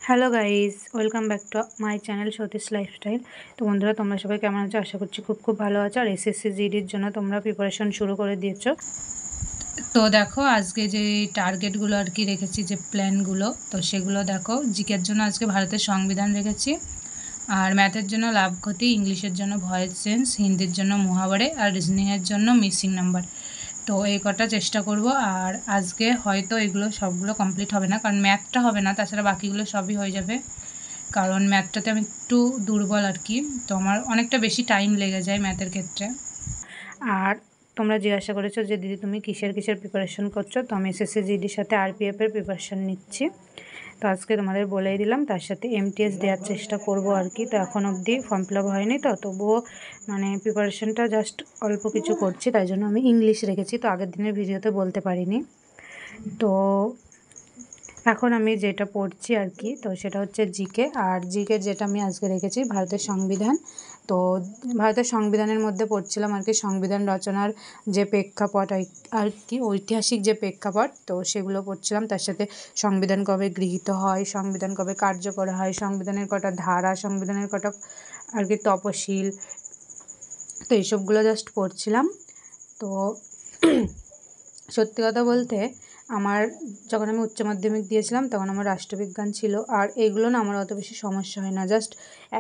Hello guys, welcome back to my channel Satish lifestyle. তো বন্ধুরা, তোমরা সবাই কেমন আছো? আশা করছি খুব ভালো আছো। আর এসএসসি জিডির জন্য তোমরা প্রিপারেশন শুরু করে দিয়েছো। তো দেখো, আজকে যে টার্গেটগুলো আর কি রেখেছি, যে প্ল্যানগুলো, তো সেগুলো দেখো। জিকের জন্য আজকে ভারতের সংবিধান রেখেছি, আর ম্যাথের জন্য লাভ ক্ষতি, ইংলিশের জন্য ভয়েস চেঞ্জ, হিন্দির জন্য মুহাবরে, আর রিজনিংয়ের জন্য মিসিং নাম্বার। তো এই কটা চেষ্টা করব। আর আজকে হয়তো এগুলো সবগুলো কমপ্লিট হবে না, কারণ ম্যাথটা হবে না, তাছাড়া বাকিগুলো সবই হয়ে যাবে। কারণ ম্যাথটাতে আমি একটু দুর্বল আর কি, তো আমার অনেকটা বেশি টাইম লেগে যায় ম্যাথের ক্ষেত্রে। আর তোমরা জিজ্ঞাসা করেছো যে দিদি তুমি কিসের প্রিপারেশন করছো? তো আমি এসএসসি জিডির সাথে আরপিএফের প্রিপারেশন নিচ্ছি। তো আজকে তোমাদের বলেই দিলাম, তার সাথে এমটিএস দেওয়ার চেষ্টা করব আর কি। তো এখন অবধি ফর্ম ফিল আপ হয়নি, তো তবুও মানে প্রিপারেশনটা জাস্ট অল্প কিছু করছি, তাই জন্য আমি ইংলিশ রেখেছি। তো আগের দিনের ভিডিওতে বলতে পারিনি। তো এখন আমি যেটা পড়ছি আর কি, তো সেটা হচ্ছে জিকে। আর জিকে যেটা আমি আজকে রেখেছি ভারতের সংবিধান। তো ভারতের সংবিধানের মধ্যে পড়ছিলাম আর কি, সংবিধান রচনার যে প্রেক্ষাপট আর কি, ঐতিহাসিক যে প্রেক্ষাপট, তো সেগুলো পড়ছিলাম। তার সাথে সংবিধান কবে গৃহীত হয়, সংবিধান কবে কার্যকর হয়, সংবিধানের কটা ধারা, সংবিধানের কটা আর কি তপশিল, তো এইসবগুলো জাস্ট পড়ছিলাম। তো সত্যি কথা বলতে, আমার যখন আমি উচ্চ মাধ্যমিক দিয়েছিলাম তখন আমার রাষ্ট্রবিজ্ঞান ছিল। আর এইগুলো না আমার অত বেশি সমস্যা হয় না,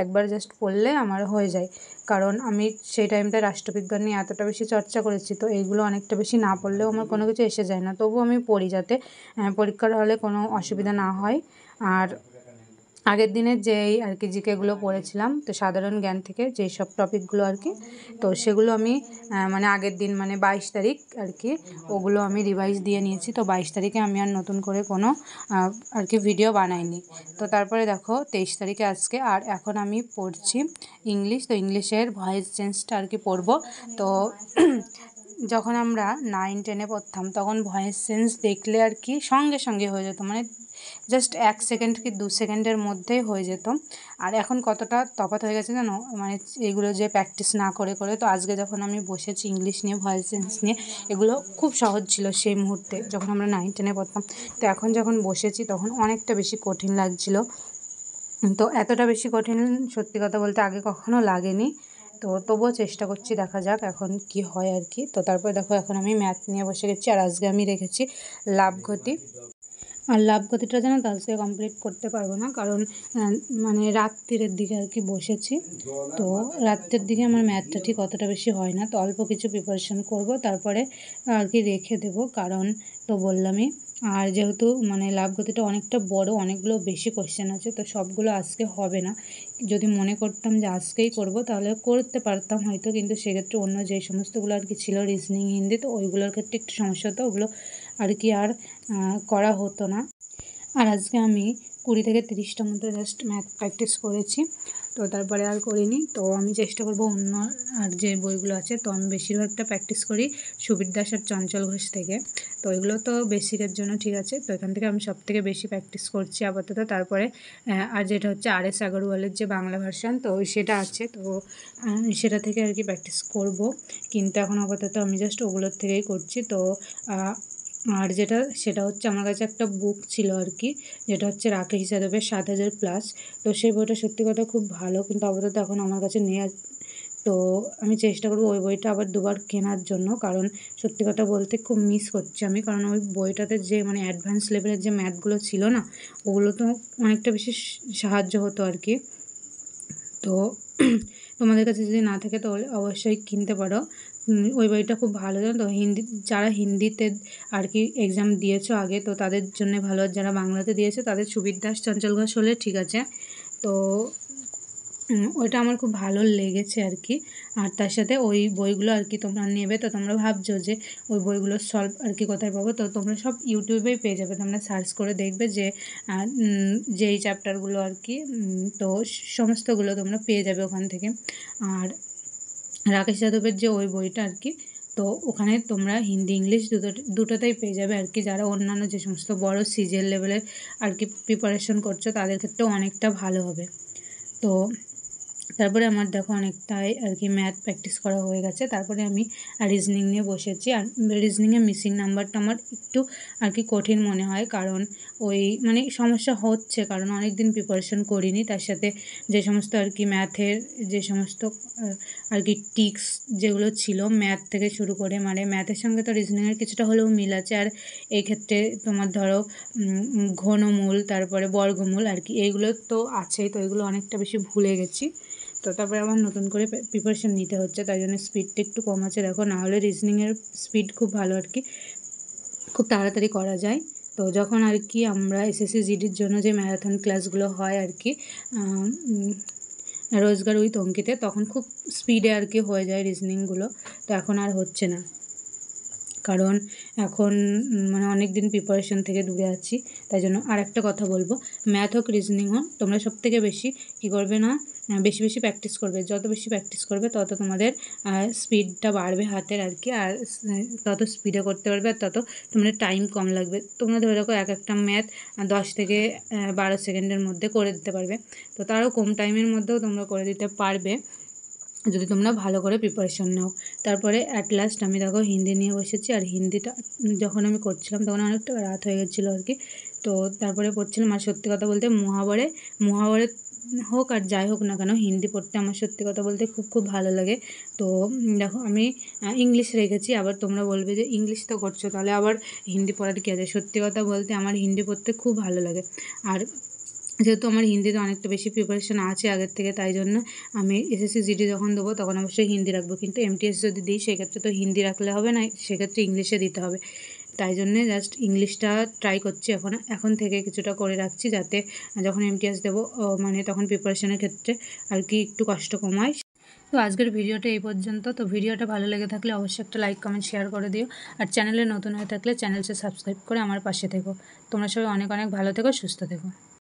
একবার পড়লে আমার হয়ে যায়। কারণ আমি সেই টাইমটায় রাষ্ট্রবিজ্ঞান নিয়ে এতটা বেশি চর্চা করেছি, তো এইগুলো অনেকটা বেশি না পড়লেও আমার কোনো কিছু এসে যায় না। তবুও আমি পড়ি, যাতে পরীক্ষার হলে কোনো অসুবিধা না হয়। আর আগের দিনের যেই আর কি জিকেগুলো পড়েছিলাম, তো সাধারণ জ্ঞান থেকে যেই সব টপিকগুলো আর কি, তো সেগুলো আমি মানে আগের দিন মানে 22 তারিখ আর কি, ওগুলো আমি রিভাইজ দিয়ে নিয়েছি। তো 22 তারিখে আমি আর নতুন করে কোনো আর কি ভিডিও বানাইনি। তো তারপরে দেখো 23 তারিখে আজকে, আর এখন আমি পড়ছি ইংলিশ। তো ইংলিশের ভয়েস চেঞ্জটা আর কি পড়বো। তো যখন আমরা 9-10-এ পড়তাম তখন ভয়েস চেঞ্জ দেখলে আর কি সঙ্গে সঙ্গে হয়ে যেত, মানে জাস্ট 1 সেকেন্ড কি 2 সেকেন্ডের মধ্যেই হয়ে যেত। আর এখন কতটা তফাৎ হয়ে গেছে জানো, মানে এগুলো যে প্র্যাকটিস না করে করে। তো আজকে যখন আমি বসেছি ইংলিশ নিয়ে, ভয়েস চেঞ্জ নিয়ে, এগুলো খুব সহজ ছিল সেই মুহূর্তে যখন আমরা 9-10-এ পড়তাম। তো এখন যখন বসেছি তখন অনেকটা বেশি কঠিন লাগছিল। তো এতটা বেশি কঠিন সত্যি কথা বলতে আগে কখনো লাগেনি। তো তবুও চেষ্টা করছি, দেখা যাক এখন কি হয় আর কি। তো তারপরে দেখো, এখন আমি ম্যাথ নিয়ে বসে গেছি। আর আজকে আমি রেখেছি লাভ ক্ষতি। আর লাভ ক্ষতিটা যেন আজকে কমপ্লিট করতে পারবো না, কারণ মানে রাত্রির দিকে আর কি বসেছি। তো রাত্রের দিকে আমার ম্যাথটা ঠিক অতটা বেশি হয় না, তো অল্প কিছু প্রিপারেশন করব, তারপরে আর কি রেখে দেবো। কারণ তো বললামই, আর যেহেতু মানে লাভ ক্ষতিটা অনেকটা বড়, অনেকগুলো বেশি কোশ্চেন আছে, তো সবগুলো আজকে হবে না। যদি মনে করতাম যে আজকেই করব তাহলে করতে পারতাম হয়তো, কিন্তু সেক্ষেত্রে অন্য যে সমস্তগুলো আর কি ছিল, রিজনিং, হিন্দি, তো ওইগুলোর ক্ষেত্রে একটু সমস্যা হতো, ওগুলো আর কি আর করা হতো না। আর আজকে আমি 20 থেকে 30টা মতো জাস্ট ম্যাথ প্র্যাকটিস করেছি, তো তারপরে আর করিনি। তো আমি চেষ্টা করব অন্য আর যে বইগুলো আছে, তো আমি বেশিরভাগটা প্র্যাকটিস করি সুবীর দাস আর চঞ্চল ঘোষ থেকে। তো এগুলো তো বেসিকের জন্য ঠিক আছে, তো এখান থেকে আমি সবথেকে বেশি প্র্যাকটিস করছি আপাতত। তারপরে আর যেটা হচ্ছে RS আগরওয়ালের যে বাংলা ভার্সান, তো সেটা আছে, তো সেটা থেকে আর কি প্র্যাকটিস করব। কিন্তু এখন আপাতত আমি জাস্ট ওগুলোর থেকেই করছি। তো আর সেটা হচ্ছে আমার কাছে একটা বুক ছিল আর কি, যেটা হচ্ছে রাকেশ যাদবের 7000+। তো সেই বইটা সত্যি কথা খুব ভালো, কিন্তু আপাতত এখন আমার কাছে নেই। তো আমি চেষ্টা করবো ওই বইটা আবার দুবার কেনার জন্য, কারণ সত্যি কথা বলতে খুব মিস করছি আমি। কারণ ওই বইটাতে যে মানে অ্যাডভান্স লেভেলের যে ম্যাথগুলো ছিল না, ওগুলো তো অনেকটা বেশি সাহায্য হতো আর কি। তো তোমাদের কাছে যদি না থাকে তাহলে অবশ্যই কিনতে পারো। ওই বইটা খুব ভালো, জানো তো। যারা হিন্দিতে আর কি এক্সাম দিয়েছো আগে, তো তাদের জন্য ভালো। যারা বাংলাতে দিয়েছো তাদের সুবীর দাস চঞ্চল ঘোষ হলে ঠিক আছে। তো ওইটা আমার খুব ভালো লেগেছে আর কি। আর তার সাথে ওই বইগুলো আর কি তোমরা নেবে, তো তোমরা ভাবছো যে ওই বইগুলোর সলভ আর কি কোথায় পাবো, তো তোমরা সব ইউটিউবেই পেয়ে যাবে। তোমরা সার্চ করে দেখবে যে যেই চ্যাপ্টারগুলো আর কি, তো সমস্তগুলো তোমরা পেয়ে যাবে ওখান থেকে। আর রাকেশ যাদবের যে ওই বইটা আর কি, তো ওখানে তোমরা হিন্দি ইংলিশ দুটোতেই পেয়ে যাবে আর কি। যারা অন্যান্য যে সমস্ত বড় সিজিএল লেভেলের আর কি প্রিপারেশন করছো, তাদের ক্ষেত্রেও অনেকটা ভালো হবে। তো তারপরে আমার দেখো অনেকটাই আর কি ম্যাথ প্র্যাকটিস করা হয়ে গেছে। তারপরে আমি রিজনিং নিয়ে বসেছি। আর রিজনিংয়ে মিসিং নাম্বারটা আমার একটু আর কি কঠিন মনে হয়, কারণ ওই মানে সমস্যা হচ্ছে, কারণ অনেক দিন প্রিপারেশন করিনি। তার সাথে যে সমস্ত আর কি ম্যাথের যে সমস্ত আর কি টিক্স যেগুলো ছিল ম্যাথ থেকে শুরু করে, মানে ম্যাথের সঙ্গে তো রিজনিংয়ের কিছুটা হলেও মিল আছে। আর এই ক্ষেত্রে তোমার ধরো ঘনমূল, তারপরে বর্গমূল আর কি এইগুলো তো আছেই, তো এগুলো অনেকটা বেশি ভুলে গেছি। তো তারপরে আমার নতুন করে প্রিপারেশন নিতে হচ্ছে, তাই জন্য স্পিডটা একটু কম আছে দেখো, না হলে রিজনিংয়ের স্পিড খুব ভালো আর কি, খুব তাড়াতাড়ি করা যায়। তো যখন আর কি আমরা এসএসসি জিডির জন্য যে ম্যারাথন ক্লাসগুলো হয় আর কি রোজগার উইথ অঙ্কিতে, তখন খুব স্পিডে আর কি হয়ে যায় রিজনিংগুলো। তো এখন আর হচ্ছে না, কারণ এখন মানে অনেক দিন প্রিপারেশন থেকে দূরে আছি। তাই জন্য আর একটা কথা বলবো, ম্যাথ হোক রিজনিং হোক, তোমরা সবথেকে বেশি কী করবে না, বেশি বেশি প্র্যাকটিস করবে। যত বেশি প্র্যাকটিস করবে তত তোমাদের স্পিডটা বাড়বে হাতের আর কি, আর তত স্পিডে করতে পারবে, আর তত তোমাদের টাইম কম লাগবে। তোমরা ধরে রাখো এক একটা ম্যাথ 10 থেকে 12 সেকেন্ডের মধ্যে করে দিতে পারবে, তো তারও কম টাইমের মধ্যেও তোমরা করে দিতে পারবে যদি তোমরা ভালো করে প্রিপারেশন নাও। তারপরে অ্যাট লাস্ট আমি দেখো হিন্দি নিয়ে বসেছি। আর হিন্দিটা যখন আমি করছিলাম তখন অনেকটা রাত হয়ে গেছিলো আর কি। তো তারপরে পড়ছিলাম। আর সত্যি কথা বলতে মহাবরে হোক আর যাই হোক না কেন, হিন্দি পড়তে আমার সত্যি কথা বলতে খুব খুব ভালো লাগে। তো দেখো আমি ইংলিশ রেখেছি, আবার তোমরা বলবে যে ইংলিশ তো করছো তাহলে আবার হিন্দি পড়ার কী আছে। সত্যি কথা বলতে আমার হিন্দি পড়তে খুব ভালো লাগে। আর যেহেতু আমার হিন্দিতে অনেকটা বেশি প্রিপারেশন আছে আগের থেকে, তাই জন্য আমি এসএসসি জিডি যখন দেবো তখন অবশ্যই হিন্দি রাখবো। কিন্তু এমটিএস যদি দিই সেক্ষেত্রে তো হিন্দি রাখলে হবে না, সেক্ষেত্রে ইংলিশে দিতে হবে। তাই জন্যে জাস্ট ইংলিশটা ট্রাই করছি এখন থেকে কিছুটা করে রাখছি, যাতে যখন এমটিএস দেবো মানে তখন প্রিপারেশনের ক্ষেত্রে আর কি একটু কষ্ট কম হয়। তো আজকের ভিডিওটা এই পর্যন্ত। তো ভিডিওটা ভালো লেগে থাকলে অবশ্যই একটা লাইক কমেন্ট শেয়ার করে দিও। আর চ্যানেলে নতুন হয়ে থাকলে চ্যানেলটা সাবস্ক্রাইব করে আমার পাশে থেকো। তোমরা সবাই অনেক অনেক ভালো থেকো, সুস্থ থেকো।